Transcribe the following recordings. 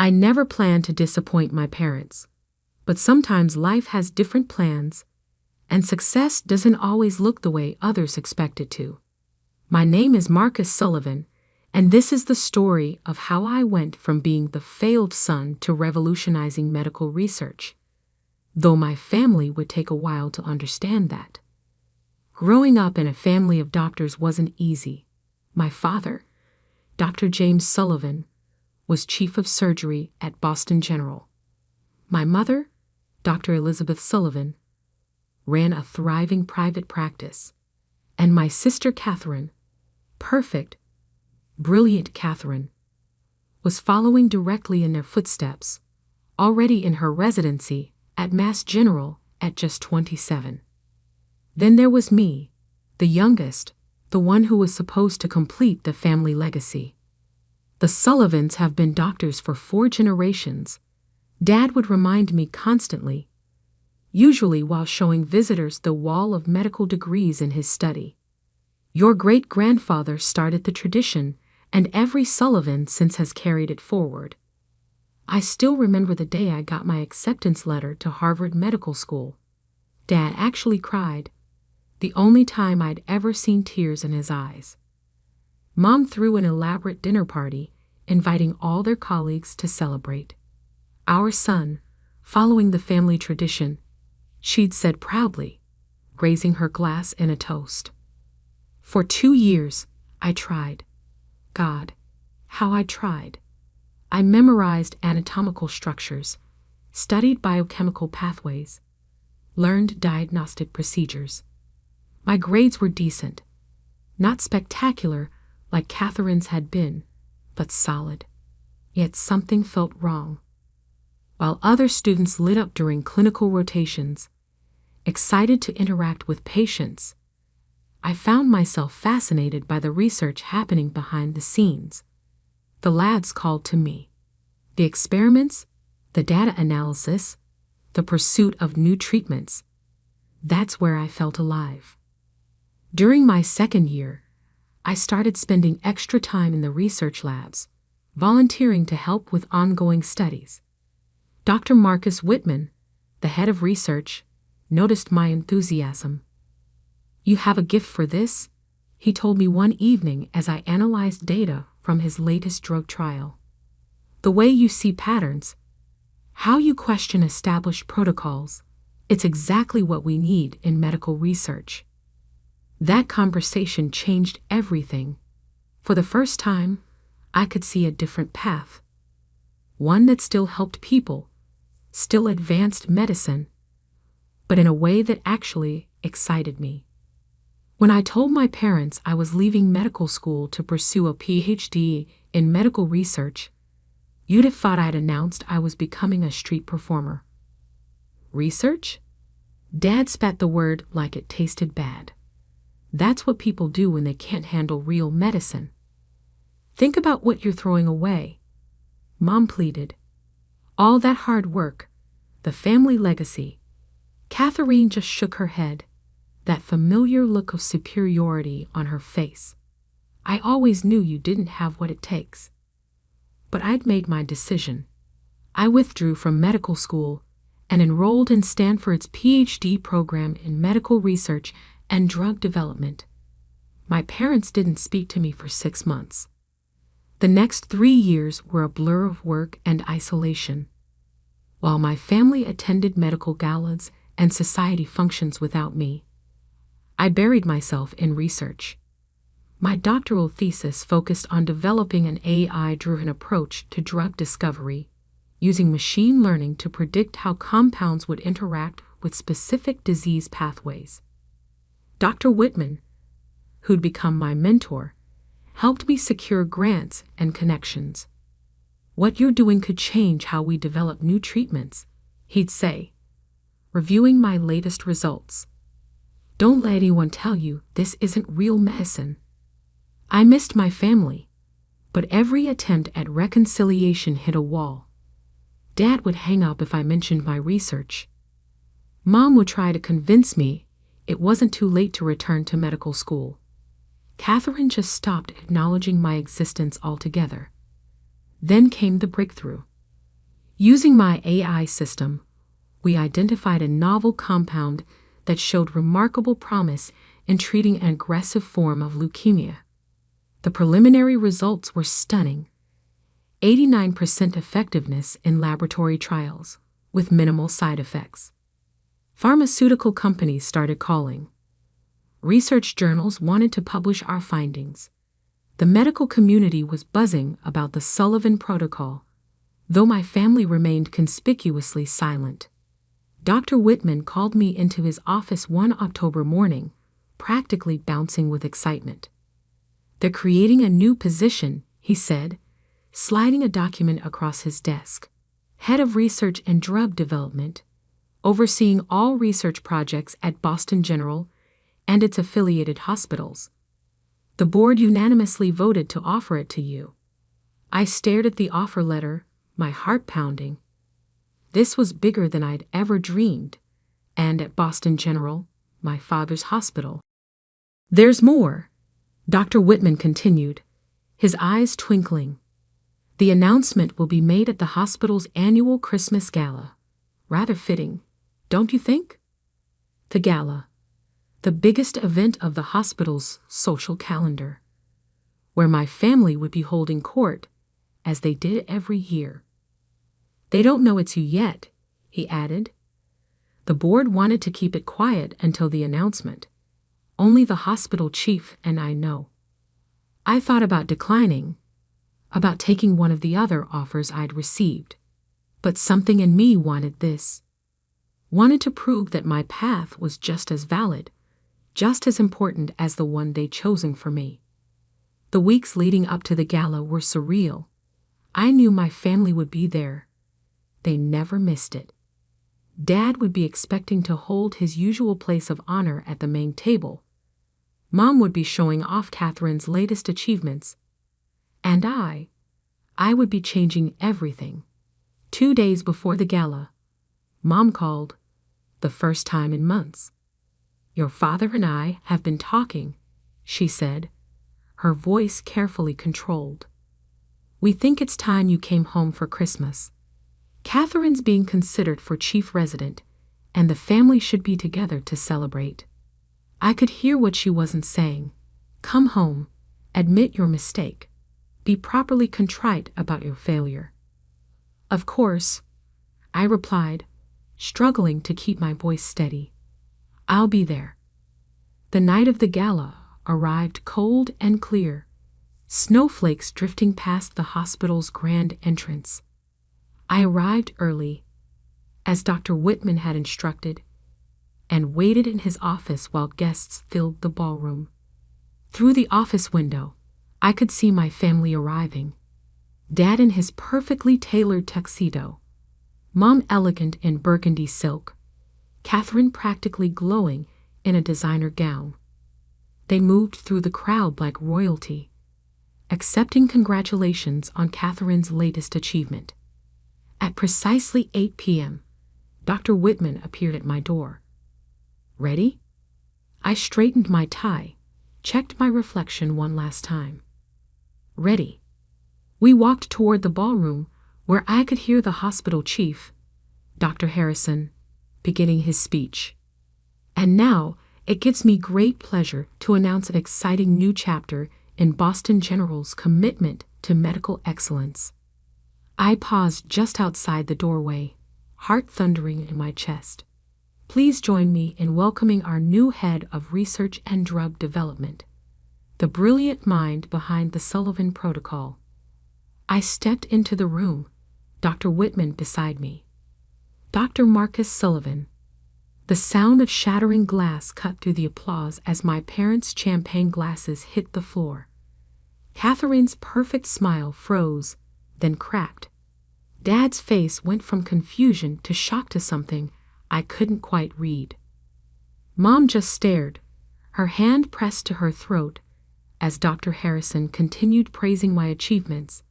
I never planned to disappoint my parents, but sometimes life has different plans, and success doesn't always look the way others expect it to. My name is Marcus Sullivan, and this is the story of how I went from being the failed son to revolutionizing medical research, though my family would take a while to understand that. Growing up in a family of doctors wasn't easy. My father, Dr. James Sullivan, was chief of surgery at Boston General. My mother, Dr. Elizabeth Sullivan, ran a thriving private practice, and my sister Catherine, perfect, brilliant Catherine, was following directly in their footsteps, already in her residency at Mass General at just 27. Then there was me, the youngest, the one who was supposed to complete the family legacy. The Sullivans have been doctors for 4 generations, Dad would remind me constantly, usually while showing visitors the wall of medical degrees in his study. Your great-grandfather started the tradition, and every Sullivan since has carried it forward. I still remember the day I got my acceptance letter to Harvard Medical School. Dad actually cried, the only time I'd ever seen tears in his eyes. Mom threw an elaborate dinner party, inviting all their colleagues to celebrate. Our son, following the family tradition, she'd said proudly, raising her glass in a toast. For 2 years, I tried. God, how I tried. I memorized anatomical structures, studied biochemical pathways, learned diagnostic procedures. My grades were decent, not spectacular like Catherine's had been, but solid. Yet something felt wrong. While other students lit up during clinical rotations, excited to interact with patients, I found myself fascinated by the research happening behind the scenes. The labs called to me. The experiments, the data analysis, the pursuit of new treatments. That's where I felt alive. During my 2nd year, I started spending extra time in the research labs, volunteering to help with ongoing studies. Dr. Marcus Whitman, the head of research, noticed my enthusiasm. "You have a gift for this," he told me one evening as I analyzed data from his latest drug trial. "The way you see patterns, how you question established protocols, it's exactly what we need in medical research." That conversation changed everything. For the first time, I could see a different path. One that still helped people, still advanced medicine, but in a way that actually excited me. When I told my parents I was leaving medical school to pursue a PhD in medical research, you'd have thought I'd announced I was becoming a street performer. Research? Dad spat the word like it tasted bad. That's what people do when they can't handle real medicine. "Think about what you're throwing away," Mom pleaded. "All that hard work, the family legacy." Catherine just shook her head, that familiar look of superiority on her face. "I always knew you didn't have what it takes." But I'd made my decision. I withdrew from medical school and enrolled in Stanford's PhD program in medical research and drug development. My parents didn't speak to me for 6 months. The next 3 years were a blur of work and isolation. While my family attended medical galas and society functions without me, I buried myself in research. My doctoral thesis focused on developing an AI-driven approach to drug discovery, using machine learning to predict how compounds would interact with specific disease pathways. Dr. Whitman, who'd become my mentor, helped me secure grants and connections. "What you're doing could change how we develop new treatments," he'd say, reviewing my latest results. "Don't let anyone tell you this isn't real medicine." I missed my family, but every attempt at reconciliation hit a wall. Dad would hang up if I mentioned my research. Mom would try to convince me it wasn't too late to return to medical school. Catherine just stopped acknowledging my existence altogether. Then came the breakthrough. Using my AI system, we identified a novel compound that showed remarkable promise in treating an aggressive form of leukemia. The preliminary results were stunning: 89% effectiveness in laboratory trials, with minimal side effects. Pharmaceutical companies started calling. Research journals wanted to publish our findings. The medical community was buzzing about the Sullivan Protocol, though my family remained conspicuously silent. Dr. Whitman called me into his office one October morning, practically bouncing with excitement. "They're creating a new position," he said, sliding a document across his desk. "Head of Research and Drug Development, overseeing all research projects at Boston General and its affiliated hospitals. The board unanimously voted to offer it to you." I stared at the offer letter, my heart pounding. This was bigger than I'd ever dreamed, and at Boston General, my father's hospital. "There's more," Dr. Whitman continued, his eyes twinkling. "The announcement will be made at the hospital's annual Christmas gala. Rather fitting, don't you think?" The gala, the biggest event of the hospital's social calendar, where my family would be holding court, as they did every year. "They don't know it's you yet," he added. "The board wanted to keep it quiet until the announcement. Only the hospital chief and I know." I thought about declining, about taking one of the other offers I'd received. But something in me wanted this. Wanted to prove that my path was just as valid, just as important as the one they'd chosen for me. The weeks leading up to the gala were surreal. I knew my family would be there. They never missed it. Dad would be expecting to hold his usual place of honor at the main table. Mom would be showing off Catherine's latest achievements. And I would be changing everything. 2 days before the gala, Mom called, the first time in months. "Your father and I have been talking," she said, her voice carefully controlled. "We think it's time you came home for Christmas. Catherine's being considered for chief resident, and the family should be together to celebrate." I could hear what she wasn't saying. Come home, admit your mistake, be properly contrite about your failure. "Of course," I replied, struggling to keep my voice steady. "I'll be there." The night of the gala arrived cold and clear, snowflakes drifting past the hospital's grand entrance. I arrived early, as Dr. Whitman had instructed, and waited in his office while guests filled the ballroom. Through the office window, I could see my family arriving. Dad in his perfectly tailored tuxedo, Mom elegant in burgundy silk, Catherine practically glowing in a designer gown. They moved through the crowd like royalty, accepting congratulations on Catherine's latest achievement. At precisely 8 p.m., Dr. Whitman appeared at my door. "Ready?" I straightened my tie, checked my reflection one last time. "Ready." We walked toward the ballroom, where I could hear the hospital chief, Dr. Harrison, beginning his speech. "And now, it gives me great pleasure to announce an exciting new chapter in Boston General's commitment to medical excellence." I paused just outside the doorway, heart thundering in my chest. "Please join me in welcoming our new head of research and drug development, the brilliant mind behind the Sullivan Protocol." I stepped into the room, Dr. Whitman beside me. Dr. Marcus Sullivan. The sound of shattering glass cut through the applause as my parents' champagne glasses hit the floor. Catherine's perfect smile froze, then cracked. Dad's face went from confusion to shock to something I couldn't quite read. Mom just stared, her hand pressed to her throat, as Dr. Harrison continued praising my achievements,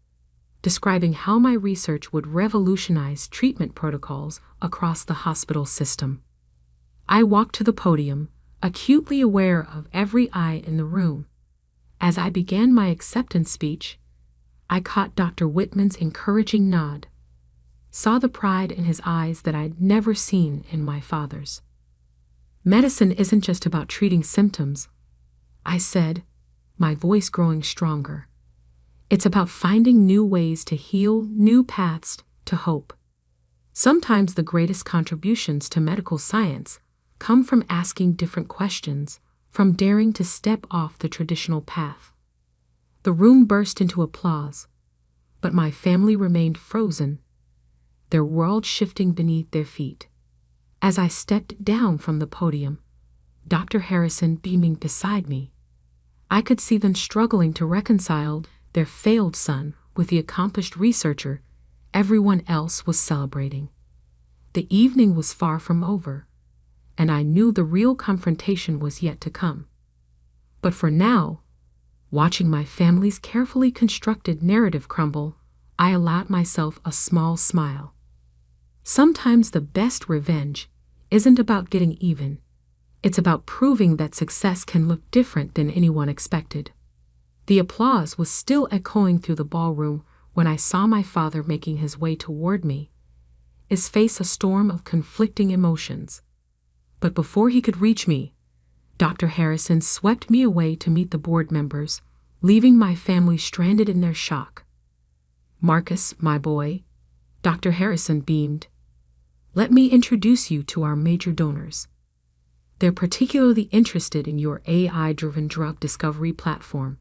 describing how my research would revolutionize treatment protocols across the hospital system. I walked to the podium, acutely aware of every eye in the room. As I began my acceptance speech, I caught Dr. Whitman's encouraging nod. saw the pride in his eyes that I'd never seen in my father's. "Medicine isn't just about treating symptoms," I said, my voice growing stronger. "It's about finding new ways to heal, new paths to hope." Sometimes the greatest contributions to medical science come from asking different questions, from daring to step off the traditional path. The room burst into applause, but my family remained frozen, their world shifting beneath their feet. As I stepped down from the podium, Dr. Harrison beaming beside me, I could see them struggling to reconcile their failed son with the accomplished researcher everyone else was celebrating. The evening was far from over, and I knew the real confrontation was yet to come. But for now, watching my family's carefully constructed narrative crumble, I allowed myself a small smile. Sometimes the best revenge isn't about getting even. It's about proving that success can look different than anyone expected. The applause was still echoing through the ballroom when I saw my father making his way toward me, his face a storm of conflicting emotions. But before he could reach me, Dr. Harrison swept me away to meet the board members, leaving my family stranded in their shock. "Marcus, my boy," Dr. Harrison beamed, "let me introduce you to our major donors. They're particularly interested in your AI-driven drug discovery platform."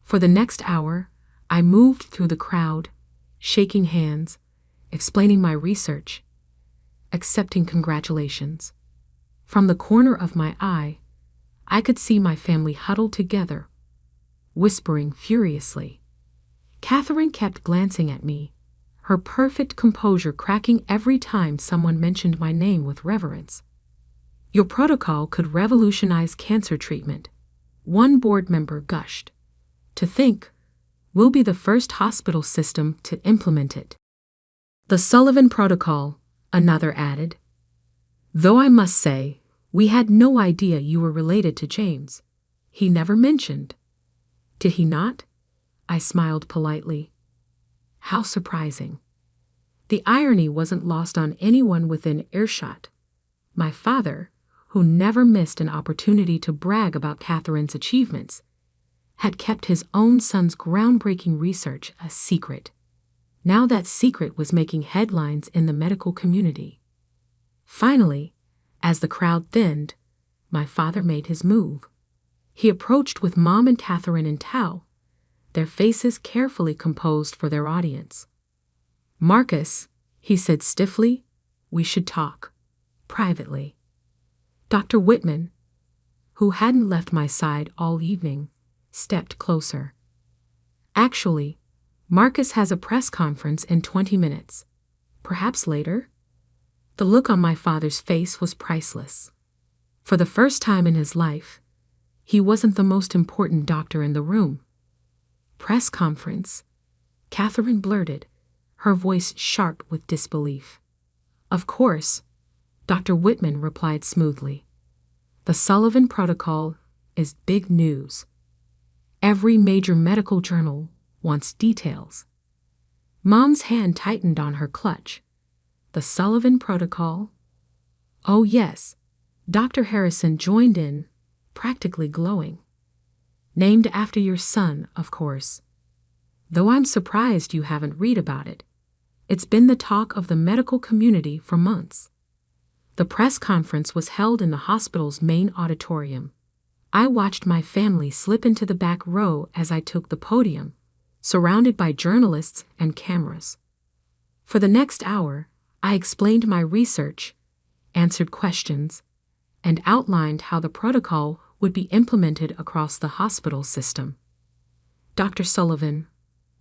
For the next hour, I moved through the crowd, shaking hands, explaining my research, accepting congratulations. From the corner of my eye, I could see my family huddled together, whispering furiously. Catherine kept glancing at me, her perfect composure cracking every time someone mentioned my name with reverence. "Your protocol could revolutionize cancer treatment," one board member gushed. "To think, we'll be the first hospital system to implement it." "The Sullivan Protocol," another added. "Though I must say, we had no idea you were related to James. He never mentioned." "Did he not?" I smiled politely. How surprising. The irony wasn't lost on anyone within earshot. My father, who never missed an opportunity to brag about Catherine's achievements, had kept his own son's groundbreaking research a secret. Now that secret was making headlines in the medical community. Finally, as the crowd thinned, my father made his move. He approached with Mom and Catherine in tow, their faces carefully composed for their audience. "Marcus," he said stiffly, "we should talk. Privately." Dr. Whitman, who hadn't left my side all evening, stepped closer. "Actually, Marcus has a press conference in 20 minutes. Perhaps later?" The look on my father's face was priceless. For the first time in his life, he wasn't the most important doctor in the room. "Press conference?" Catherine blurted, her voice sharp with disbelief. "Of course," Dr. Whitman replied smoothly. "The Sullivan Protocol is big news. Every major medical journal wants details." Mom's hand tightened on her clutch. "The Sullivan Protocol?" "Oh yes," Dr. Harrison joined in, practically glowing. "Named after your son, of course. Though I'm surprised you haven't read about it. It's been the talk of the medical community for months." The press conference was held in the hospital's main auditorium. I watched my family slip into the back row as I took the podium, surrounded by journalists and cameras. For the next hour, I explained my research, answered questions, and outlined how the protocol would be implemented across the hospital system. "Dr. Sullivan,"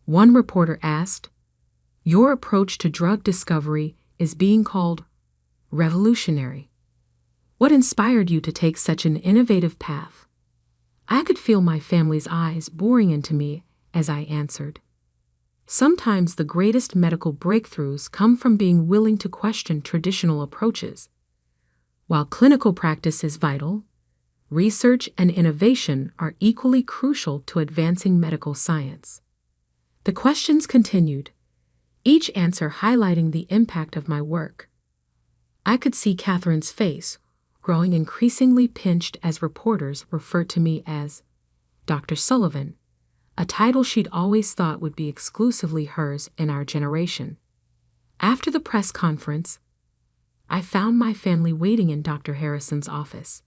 one reporter asked, "your approach to drug discovery is being called revolutionary. What inspired you to take such an innovative path?" I could feel my family's eyes boring into me as I answered. Sometimes the greatest medical breakthroughs come from being willing to question traditional approaches. While clinical practice is vital, research and innovation are equally crucial to advancing medical science. The questions continued, each answer highlighting the impact of my work. I could see Catherine's face, growing increasingly pinched as reporters referred to me as Dr. Sullivan, a title she'd always thought would be exclusively hers in our generation. After the press conference, I found my family waiting in Dr. Harrison's office.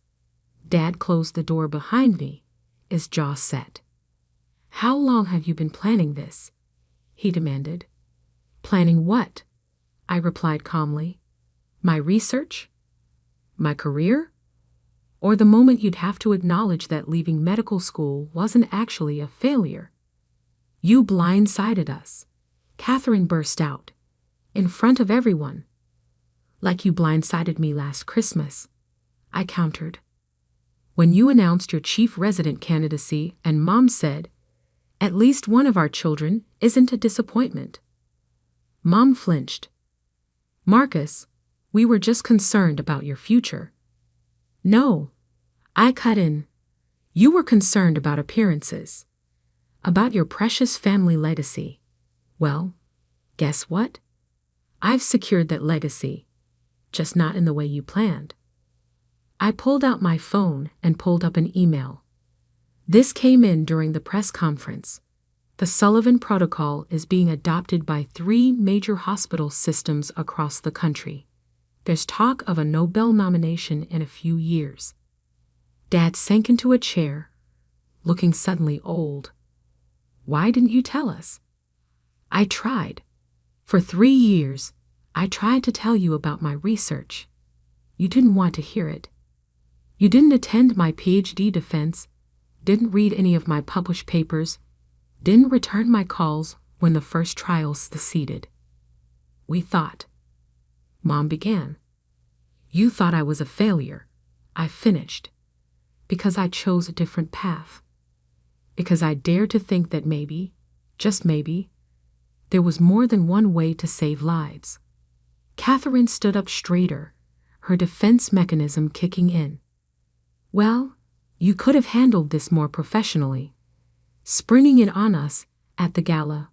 Dad closed the door behind me, his jaw set. "How long have you been planning this?" he demanded. "Planning what?" I replied calmly. "My research? My career? Or the moment you'd have to acknowledge that leaving medical school wasn't actually a failure?" "You blindsided us," Catherine burst out, in front of everyone. "Like you blindsided me last Christmas," I countered. "When you announced your chief resident candidacy and Mom said, 'At least one of our children isn't a disappointment.'" Mom flinched. "Marcus, we were just concerned about your future." "No," I cut in. "You were concerned about appearances. About your precious family legacy. Well, guess what? I've secured that legacy, just not in the way you planned." I pulled out my phone and pulled up an email. This came in during the press conference. The Sullivan Protocol is being adopted by 3 major hospital systems across the country. There's talk of a Nobel nomination in a few years. Dad sank into a chair, looking suddenly old. "Why didn't you tell us?" "I tried. For 3 years, I tried to tell you about my research. You didn't want to hear it. You didn't attend my PhD defense, didn't read any of my published papers, didn't return my calls when the first trials succeeded. We thought." Mom began. "You thought I was a failure," I finished, "because I chose a different path. Because I dared to think that maybe, just maybe, there was more than one way to save lives." Catherine stood up straighter, her defense mechanism kicking in. "Well, you could have handled this more professionally, springing it on us at the gala,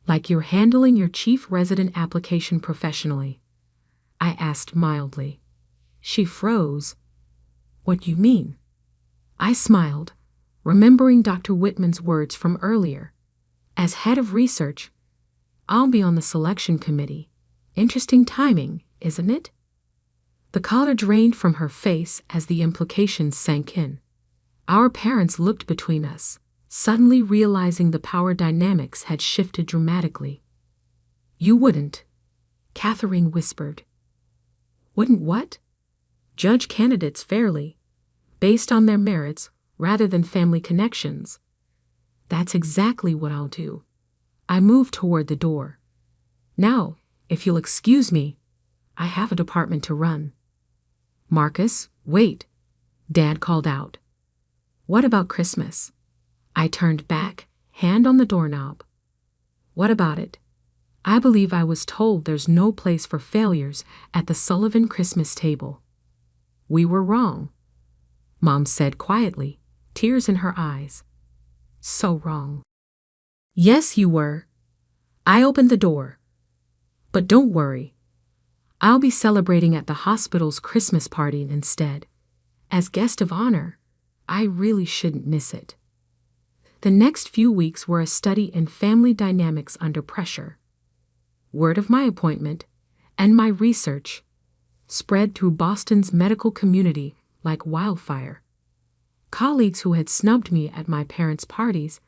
like you're handling your chief resident application professionally," I asked mildly. She froze. "What do you mean?" I smiled, remembering Dr. Whitman's words from earlier. "As head of research, I'll be on the selection committee. Interesting timing, isn't it?" The color drained from her face as the implications sank in. Our parents looked between us, suddenly realizing the power dynamics had shifted dramatically. "You wouldn't," Catherine whispered. "Wouldn't what?" "Judge candidates fairly, based on their merits rather than family connections." "That's exactly what I'll do." I moved toward the door. "Now, if you'll excuse me, I have a department to run." "Marcus, wait," Dad called out. "What about Christmas?" I turned back, hand on the doorknob. "What about it? I believe I was told there's no place for failures at the Sullivan Christmas table." "We were wrong," Mom said quietly, tears in her eyes. "So wrong." "Yes, you were." I opened the door. "But don't worry. I'll be celebrating at the hospital's Christmas party instead. As guest of honor, I really shouldn't miss it." The next few weeks were a study in family dynamics under pressure. Word of my appointment and my research spread through Boston's medical community like wildfire. Colleagues who had snubbed me at my parents' parties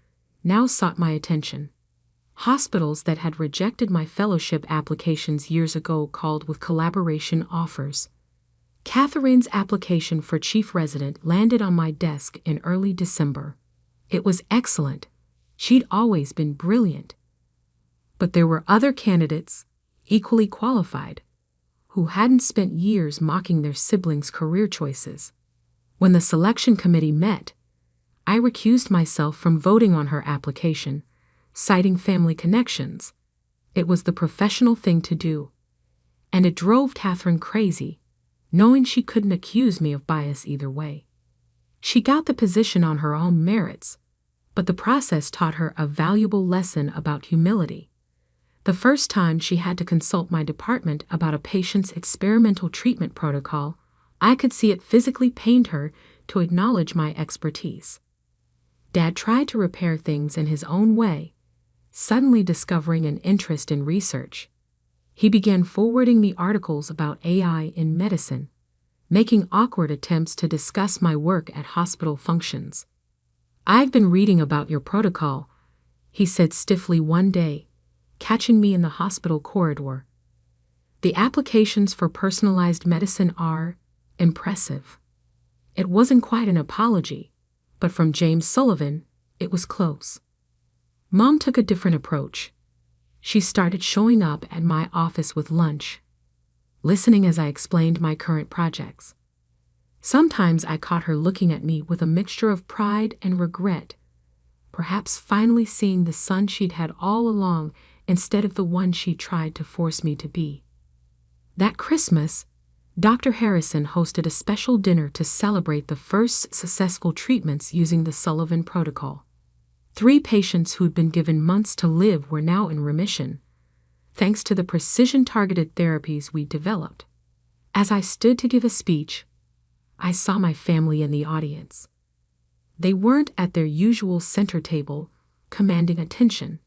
now sought my attention. Hospitals that had rejected my fellowship applications years ago called with collaboration offers. Catherine's application for chief resident landed on my desk in early December. It was excellent. She'd always been brilliant. But there were other candidates, equally qualified, who hadn't spent years mocking their siblings' career choices. When the selection committee met, I recused myself from voting on her application, citing family connections. It was the professional thing to do. And it drove Catherine crazy, knowing she couldn't accuse me of bias either way. She got the position on her own merits, but the process taught her a valuable lesson about humility. The first time she had to consult my department about a patient's experimental treatment protocol, I could see it physically pained her to acknowledge my expertise. Dad tried to repair things in his own way, suddenly discovering an interest in research. He began forwarding me articles about AI in medicine, making awkward attempts to discuss my work at hospital functions. "I've been reading about your protocol," he said stiffly one day, catching me in the hospital corridor. "The applications for personalized medicine are impressive." It wasn't quite an apology, but from James Sullivan, it was close. Mom took a different approach. She started showing up at my office with lunch, listening as I explained my current projects. Sometimes I caught her looking at me with a mixture of pride and regret, perhaps finally seeing the son she'd had all along instead of the one she tried to force me to be. That Christmas, Dr. Harrison hosted a special dinner to celebrate the first successful treatments using the Sullivan protocol. 3 patients who'd been given months to live were now in remission, thanks to the precision-targeted therapies we developed. As I stood to give a speech, I saw my family in the audience. They weren't at their usual center table, commanding attention.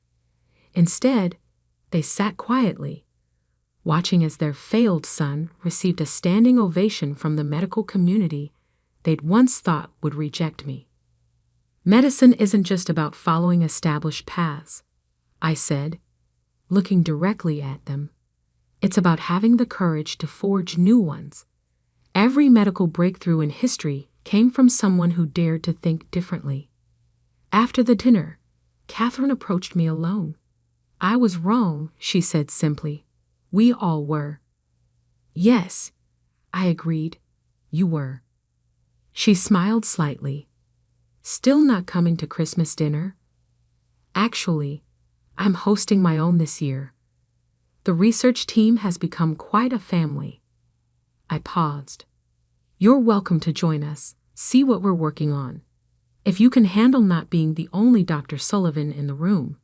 Instead, they sat quietly, watching as their failed son received a standing ovation from the medical community they'd once thought would reject me. "Medicine isn't just about following established paths," I said, looking directly at them. "It's about having the courage to forge new ones. Every medical breakthrough in history came from someone who dared to think differently." After the dinner, Catherine approached me alone. "I was wrong," she said simply. "We all were." "Yes," I agreed, "you were." She smiled slightly. "Still not coming to Christmas dinner?" "Actually, I'm hosting my own this year. The research team has become quite a family." I paused. "You're welcome to join us, see what we're working on. If you can handle not being the only Dr. Sullivan in the room."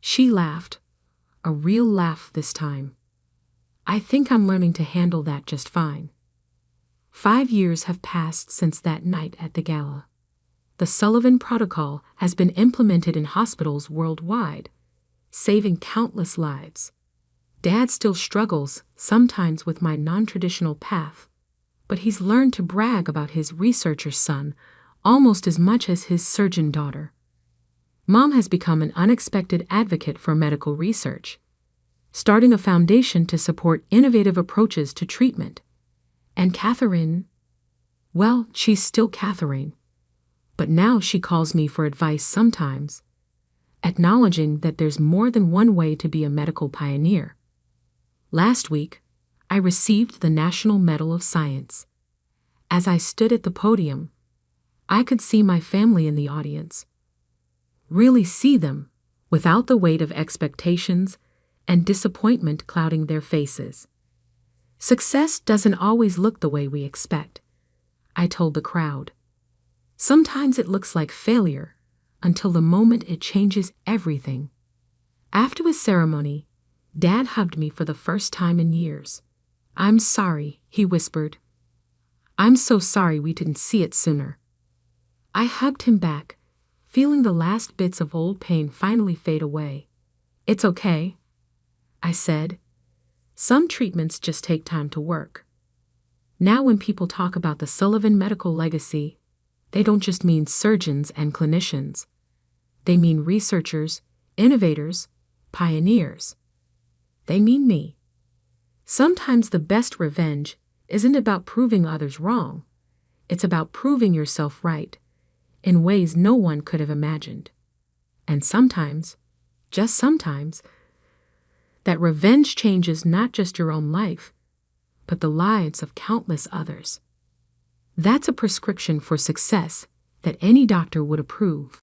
She laughed, a real laugh this time. "I think I'm learning to handle that just fine." 5 years have passed since that night at the gala. The Sullivan Protocol has been implemented in hospitals worldwide, saving countless lives. Dad still struggles sometimes with my non-traditional path, but he's learned to brag about his researcher son almost as much as his surgeon daughter. Mom has become an unexpected advocate for medical research, starting a foundation to support innovative approaches to treatment. And Catherine, well, she's still Catherine, but now she calls me for advice sometimes, acknowledging that there's more than one way to be a medical pioneer. Last week, I received the National Medal of Science. As I stood at the podium, I could see my family in the audience. Really see them, without the weight of expectations and disappointment clouding their faces. "Success doesn't always look the way we expect," I told the crowd. "Sometimes it looks like failure, until the moment it changes everything." After the ceremony, Dad hugged me for the first time in years. "I'm sorry," he whispered. "I'm so sorry we didn't see it sooner." I hugged him back, feeling the last bits of old pain finally fade away. "It's okay," I said. "Some treatments just take time to work." Now when people talk about the Sullivan medical legacy, they don't just mean surgeons and clinicians. They mean researchers, innovators, pioneers. They mean me. Sometimes the best revenge isn't about proving others wrong. It's about proving yourself right, in ways no one could have imagined. And sometimes, just sometimes, that revenge changes not just your own life, but the lives of countless others. That's a prescription for success that any doctor would approve.